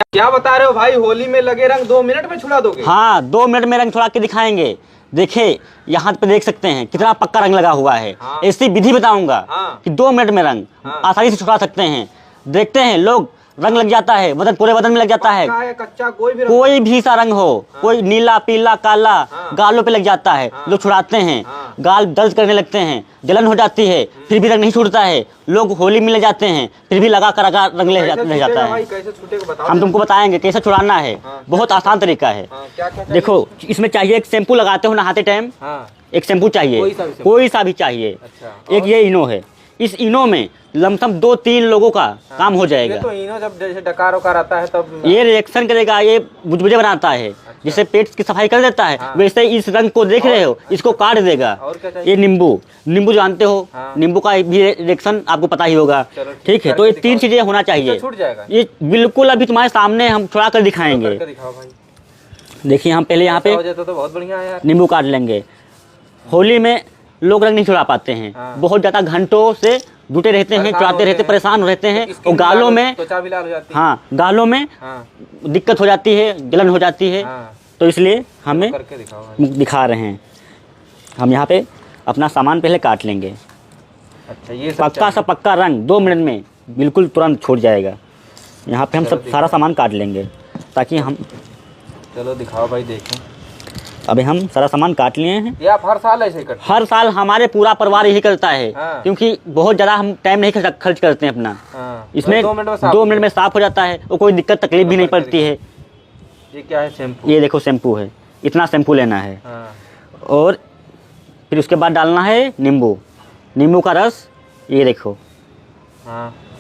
क्या बता रहे हो भाई, होली में लगे रंग 2 मिनट में छुड़ा दोगे? हाँ, 2 मिनट में रंग छुड़ा के दिखाएंगे। देखिए यहाँ पे देख सकते हैं कितना पक्का रंग लगा हुआ है। हाँ। ऐसी विधि बताऊंगा कि 2 मिनट में रंग आसानी से छुड़ा सकते हैं। देखते हैं लोग, रंग लग जाता है, बदन पूरे बदन में लग जाता है। कच्चा कोई भी सा रंग हो, कोई नीला पीला काला, गालों पे लग जाता है। लोग छुड़ाते हैं, गाल दर्द करने लगते हैं, जलन हो जाती है, फिर भी रंग नहीं छूटता है। लोग होली में ले जाते हैं, फिर भी लगा कर रंग ले जाता है। हम तुमको बताएंगे कैसे छुड़ाना है। बहुत आसान तरीका है। देखो, इसमें चाहिए एक शैम्पू लगाते हो नहाते टाइम, एक शैम्पू चाहिए, कोई सा भी चाहिए। एक ये इनो है, इस इनो में लमसम 2-3 लोगों का काम हो जाएगा। तो इनो जब जैसे डकार वकार आता है तब ये रिएक्शन करेगा, ये बुझबुझे बनाता है। जिससे पेट की सफाई कर देता है। वैसे इस रंग को देख रहे हो, इसको काट देगा। ये नींबू जानते हो, नींबू का भी रिएक्शन आपको पता ही होगा। ठीक है, तो ये 3 चीजें होना चाहिए। ये बिल्कुल अभी तुम्हारे सामने हम छुड़ा कर दिखाएंगे। देखिए हम पहले यहाँ पे बहुत बढ़िया है यार, नींबू काट लेंगे। होली में लोग रंग नहीं छुड़ा पाते हैं, बहुत ज्यादा घंटों से जुटे रहते हैं, चुराते रहते, परेशान रहते हैं। और गालों में, हाँ, गालों में दिक्कत हो जाती है, जलन हो जाती है। तो इसलिए हमें दिखा रहे हैं। हम यहाँ पे अपना सामान पहले काट लेंगे। अच्छा, ये पक्का सा पक्का रंग 2 मिनट में बिल्कुल तुरंत छूट जाएगा। यहाँ पे हम सब सारा सामान काट लेंगे ताकि हम, चलो दिखाओ भाई, देखें। अभी हम सारा सामान काट लिए हैं। ये आप हर साल ऐसे करते हैं? हर साल हमारे पूरा परिवार यही करता है। क्योंकि बहुत ज़्यादा हम टाइम नहीं खर्च करते हैं अपना। इसमें 2 मिनट में साफ हो जाता है और कोई दिक्कत तकलीफ भी नहीं पड़ती है। ये क्या है? शैम्पू। ये देखो शैम्पू है, इतना शैम्पू लेना है। और फिर उसके बाद डालना है नींबू का रस। ये देखो,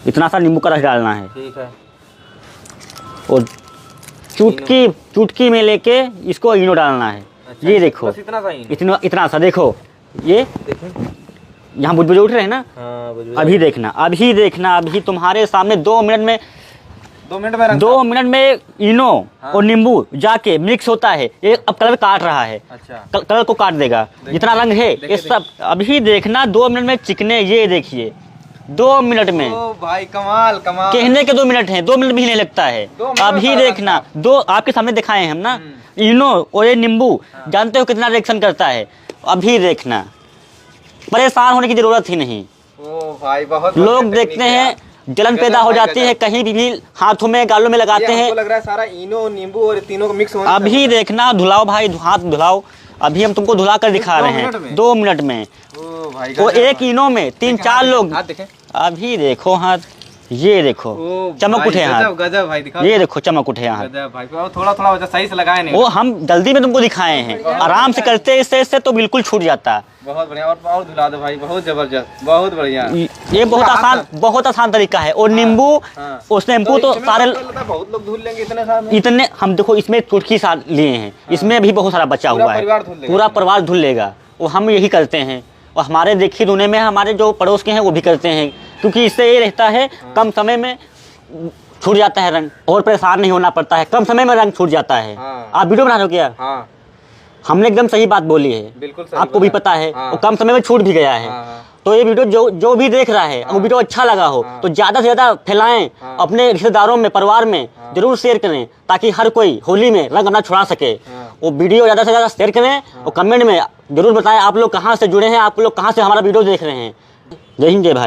इतना सा नींबू का रस डालना है। ठीक है। और चुटकी में लेके इसको इनो डालना है। अच्छा, ये देखो, इतना सा देखो। ये यहाँ बुझबुझे उठ रहे हैं ना। अभी देखना, अभी तुम्हारे सामने 2 मिनट में इनो और नींबू जाके मिक्स होता है। ये अब कलर काट रहा है। अच्छा। कलर को काट देगा। जितना रंग है ये सब अभी देखना। 2 मिनट में चिकने, ये देखिए 2 मिनट में। ओ भाई, कमाल। कहने के 2 मिनट हैं, 2 मिनट भी नहीं लगता है। अभी देखना, 2 आपके सामने दिखाए हैं हम ना। इनो और ये नींबू जानते हो कितना रिएक्शन करता है। अभी देखना, परेशान होने की जरूरत ही नहीं। ओ भाई, बहुत लोग देखते हैं जलन पैदा हो जाती है, कहीं भी हाथों में गालों में लगाते हैं। लग रहा है सारा इनो नींबू और तीनों को मिक्स होना। अभी देखना, धुलाओ भाई, हाथ धुलाओ। अभी हम तुमको धुला कर दिखा रहे हैं 2 मिनट में। वो एक इनो में 3-4 लोग। अभी देखो हाथ, ये देखो चमक उठे हाथ। गजब भाई, दिखाओ। ये देखो चमक उठे हाथ। गजब भाई, थोड़ा सही से लगाए नहीं। वो हम जल्दी में तुमको दिखाए हैं। आराम से करते इससे तो बिल्कुल छूट जाता। बहुत बढ़िया। और धुला दो भाई, बहुत जबरदस्त, बहुत बढ़िया। ये बहुत आसान तरीका है। और नींबू और शैम्पू तो सारे बहुत लोग धुल लेंगे इतने। इतने हम देखो इसमें चुटकी सा लिए हैं, इसमें भी बहुत सारा बचा हुआ है। पूरा परिवार धुल लेगा। वो हम यही करते हैं। और हमारे देखी धुने में हमारे जो पड़ोस के हैं वो भी करते हैं। क्योंकि इससे ये रहता है कम समय में छूट जाता है रंग, और परेशान नहीं होना पड़ता है। कम समय में रंग छूट जाता है। आप वीडियो बना रहे हो क्या? हमने एकदम सही बात बोली है, बिल्कुल सही। आपको भी पता है। और कम समय में छूट भी गया है। तो ये वीडियो जो भी देख रहा है, वो वीडियो अच्छा लगा हो तो ज़्यादा से ज़्यादा फैलाएं। अपने रिश्तेदारों में, परिवार में जरूर शेयर करें ताकि हर कोई होली में रंग अपना छुड़ा सके। वो वीडियो ज़्यादा से ज़्यादा शेयर करें और कमेंट में जरूर बताएं आप लोग कहाँ से जुड़े हैं, आप लोग कहाँ से हमारा वीडियो देख रहे हैं। जय हिंद, जय भारत।